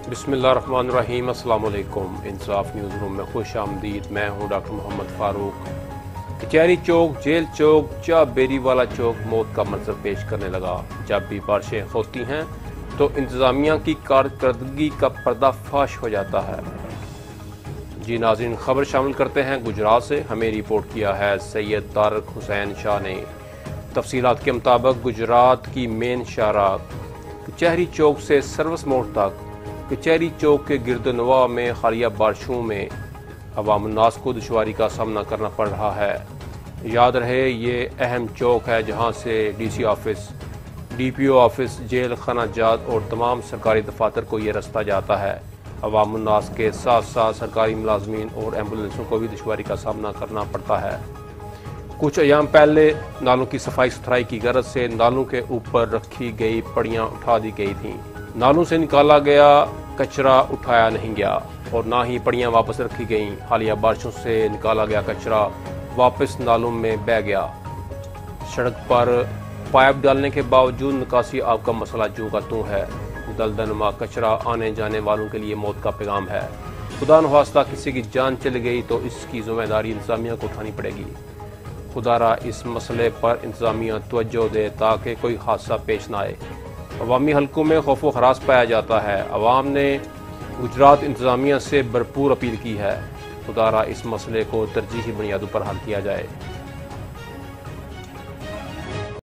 बिस्मिल्लाहिर्रहमानिर्रहीम, अस्सलाम वालेकुम। इंसाफ न्यूज़ रूम में खुश आमदीद। मैं हूँ डॉक्टर मोहम्मद फ़ारूक। कचहरी चौक, जेल चौक, बेरी वाला चौक मौत का मंजर पेश करने लगा। जब भी बारिशें होती हैं तो इंतज़ामिया की कारकर्दगी का पर्दाफाश हो जाता है। जी नाज़रीन, खबर शामिल करते हैं गुजरात से। हमें रिपोर्ट किया है सैयद तारक हुसैन शाह ने। तफसीलात के मुताबिक गुजरात की मेन शाहराह कचहरी चौक से सर्विस मोड़ तक कचहरी चौक के गिरदनवा में हालिया बारिशों में अवामुन्नास को दुश्वारी का सामना करना पड़ रहा है। याद रहे, ये अहम चौक है जहां से DC office, DPO office, jail, खाना जात और तमाम सरकारी दफातर को ये रास्ता जाता है। अवामुन्नास के साथ साथ सरकारी मुलाजमीन और एम्बुलेंसों को भी दुश्वारी का सामना करना पड़ता है। कुछ अयाम पहले नालों की सफाई सुथराई की गरज से नालों के ऊपर रखी गई पड़ियाँ उठा दी गई थीं। नालों से निकाला गया कचरा उठाया नहीं गया और ना ही पड़ियाँ वापस रखी गईं। हालिया बारिशों से निकाला गया कचरा वापस नालों में बह गया। सड़क पर पाइप डालने के बावजूद निकासी आब का मसला जूं का तूं है। दलदलमा कचरा आने जाने वालों के लिए मौत का पैगाम है। खुदा नख्वास्ता किसी की जान चली गई तो इसकी जिम्मेदारी इंतजामिया को उठानी पड़ेगी। खुदारा इस मसले पर इंतजामिया तवज्जो दे ताकि कोई हादसा पेश न आए। अवामी हलकों में खौफ व खरास पाया जाता है। अवाम ने गुजरात इंतजामिया से भरपूर अपील की है। खुदारा इस मसले को तरजीही बुनियादों पर हल किया जाए।